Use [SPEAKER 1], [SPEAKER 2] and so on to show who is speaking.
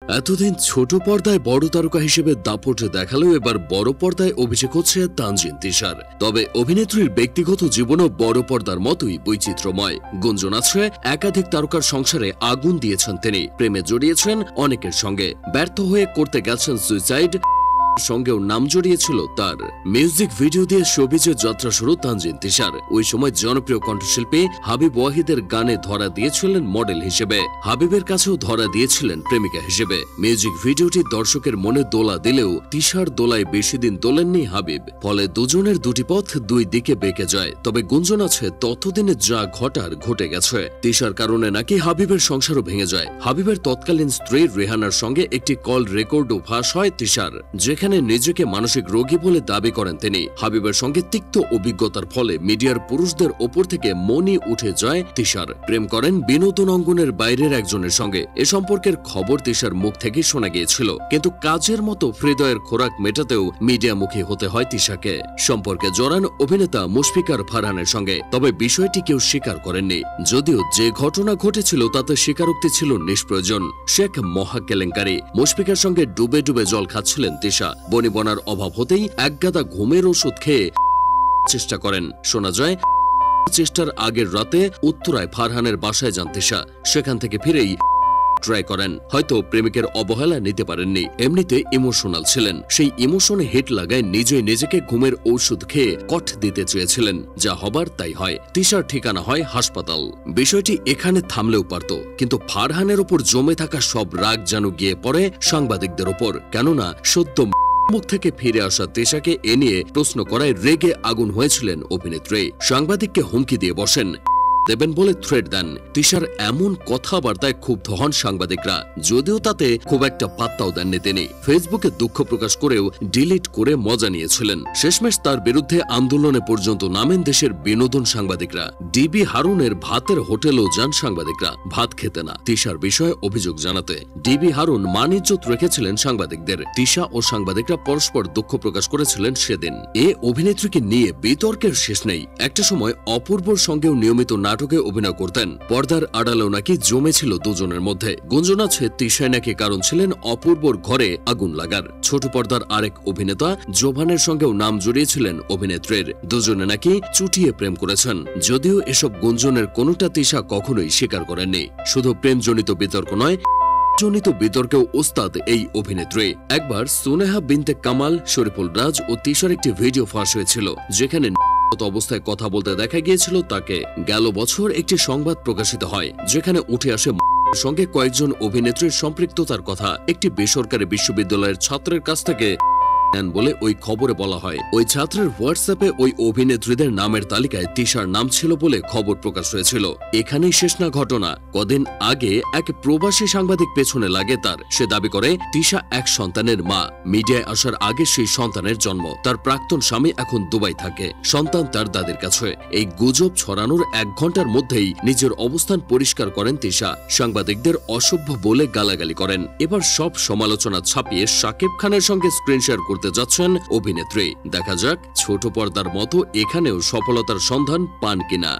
[SPEAKER 1] এতদিন ছোট পর্দায় বড় তারকা হিসেবে দাপট দেখালেও এবার বড় পর্দায় অভিষেক হচ্ছে তানজিন তিশার। তবে অভিনেত্রীর ব্যক্তিগত জীবনও বড় পর্দার মতোই বৈচিত্র্যময়। গুঞ্জন আছে একাধিক তারকার সংসারে আগুন দিয়েছেন তিনি, প্রেমে জড়িয়েছেন অনেকের সঙ্গে, ব্যর্থ হয়ে করতে গেছেন সুইসাইড, সঙ্গেও নাম জড়িয়েছিল তার। মিউজিক ভিডিও দিয়ে শোবিজে যাত্রা শুরু তানজিন তিশার। ওই সময় জনপ্রিয় কণ্ঠশিল্পী হাবিব ওয়াহিদের গানে ধরা দিয়েছিলেন মডেল হিসেবে, হাবিবের কাছেও ধরা দিয়েছিলেন প্রেমিকা হিসেবে। মিউজিক ভিডিওটি দর্শকের মনে দোলা দিলেও তিশার দোলায় বেশি দিন তোলেননি হাবিব, ফলে দুজনের দুটি পথ দুই দিকে বেঁকে যায়। তবে গুঞ্জন আছে ততদিনে যা ঘটার ঘটে গেছে। তিশার কারণে নাকি হাবিবের সংসারও ভেঙে যায়। হাবিবের তৎকালীন স্ত্রী রেহানার সঙ্গে একটি কল রেকর্ডও ফাঁস হয় তিশার, যেখানে নিজেকে মানসিক রোগী বলে দাবি করেন তিনি। হাবিবের সঙ্গে তিক্ত অভিজ্ঞতার ফলে মিডিয়ার পুরুষদের ওপর থেকে মনই উঠে যায় তিশার। প্রেম করেন বিনোদন অঙ্গনের বাইরের একজনের সঙ্গে। এ সম্পর্কের খবর তিশার মুখ থেকে শোনা গিয়েছিল, কিন্তু কাজের মতো হৃদয়ের খোরাক মেটাতেও মিডিয়ামুখী হতে হয় তিশাকে। সম্পর্কে জড়ান অভিনেতা মুশফিকার ফারহানের সঙ্গে, তবে বিষয়টি কেউ স্বীকার করেননি। যদিও যে ঘটনা ঘটেছিল তাতে স্বীকারোক্তি ছিল নিষ্প্রয়োজন। শেখ মহা কেলেঙ্কারি। মুশফিকার সঙ্গে ডুবে ডুবে জল খাচ্ছিলেন তিশা। বনিবনার অভাব হতেই একগাদা ঘুমের ওষুধ খেয়ে চেষ্টা করেন। শোনা যায় চেষ্টার আগের রাতে উত্তরায় ফারহানের বাসায় যান তিশা। সেখান থেকে ফিরেই ট্রাই করেন। হয়তো প্রেমিকের অবহেলা নিতে পারেননি, এমনিতে ইমোশনাল ছিলেন। সেই ইমোশনে হিট লাগায় নিজেই নিজেকে ঘুমের ঔষধ খেয়ে কট দিতে চেয়েছিলেন। যা হবার তাই হয়। তিশার ঠিকানা হয় হাসপাতাল। বিষয়টি এখানে থামলেও পারত, কিন্তু ফারহানের ওপর জমে থাকা সব রাগ যেন গিয়ে পড়ে সাংবাদিকদের ওপর। কেননা সদ্য মুখ থেকে ফিরে আসা তিশাকে এ নিয়ে প্রশ্ন করায় রেগে আগুন হয়েছিলেন অভিনেত্রী। সাংবাদিককে হুমকি দিয়ে বসেন দেবেন বলে থ্রেট দেন। তিশার এমন কথাবার্তায় ক্ষুব্ধ হন সাংবাদিকরা, যদিও তাতে খুব একটা পাত্তাও দেননি তিনি। ফেসবুকে দুঃখ প্রকাশ করেও ডিলিট করে মজা নিয়েছিলেন। শেষমেশ তার বিরুদ্ধে আন্দোলনে পর্যন্ত নামেন দেশের বিনোদন সাংবাদিকরা। ডিবি হারুনের ভাতের হোটেলও যান সাংবাদিকরা ভাত খেতে না, তিশার বিষয়ে অভিযোগ জানাতে। ডিবি হারুন মান-ইজ্জত রেখেছিলেন সাংবাদিকদের। তিশা ও সাংবাদিকরা পরস্পর দুঃখ প্রকাশ করেছিলেন সেদিন। এ অভিনেত্রীকে নিয়ে বিতর্কের শেষ নেই। একটা সময় অপূর্বর সঙ্গেও নিয়মিত নাটকে অভিনয় করতেন। পর্দার আড়ালেও নাকি জমেছিল দুজনের মধ্যে। গুঞ্জন আছে তিশায় নাকি কারণ ছিলেন অপূর্বর ঘরে আগুন লাগার। ছোট পর্দার আরেক অভিনেতা জোভানের সঙ্গেও নাম জড়িয়েছিলেন অভিনেত্রীর। দুজনে নাকি চুটিয়ে প্রেম করেছেন। যদিও এসব গুঞ্জনের কোনোটা তিশা কখনোই স্বীকার করেননি। শুধু প্রেমজনিত বিতর্ক নয়, জনিত বিতর্কেও ওস্তাদ এই অভিনেত্রী। একবার সুনেহা বিনতে কামাল, শরীফুল রাজ ও তিশার একটি ভিডিও ফাঁস হয়েছিল, যেখানে অবস্থায় কথা বলতে দেখা গিয়েছিল তাকে। গেল বছর একটি সংবাদ প্রকাশিত হয়, যেখানে উঠে আসে সঙ্গে কয়েকজন অভিনেত্রীর সম্পৃক্ততার কথা। একটি বেসরকারি বিশ্ববিদ্যালয়ের ছাত্রের কাছ থেকে বলে ওই খবরে বলা হয়। ওই ছাত্রের হোয়াটসঅ্যাপে ওই অভিনেত্রীদের নামের তালিকায় তিশার নাম ছিল বলে খবর প্রকাশ হয়েছিল। এখানেই শেষ না ঘটনা। কদিন আগে এক প্রবাসী সাংবাদিক পেছনে লাগে তার। সে দাবি করে তিশা এক সন্তানের মা। মিডিয়ায় আসার আগে সেই সন্তানের জন্ম। তার প্রাক্তন স্বামী এখন দুবাই থাকে, সন্তান তার দাদির কাছে। এই গুজব ছড়ানোর 1 ঘন্টার মধ্যেই নিজের অবস্থান পরিষ্কার করেন তিশা। সাংবাদিকদের অসভ্য বলে গালাগালি করেন। এবার সব সমালোচনা ছাপিয়ে শাকিব খানের সঙ্গে স্ক্রিন শেয়ার করতে যাচ্ছেন অভিনেত্রী। দেখা যাক ছোট পর্দার মতো এখানেও সফলতার সন্ধান পান কিনা।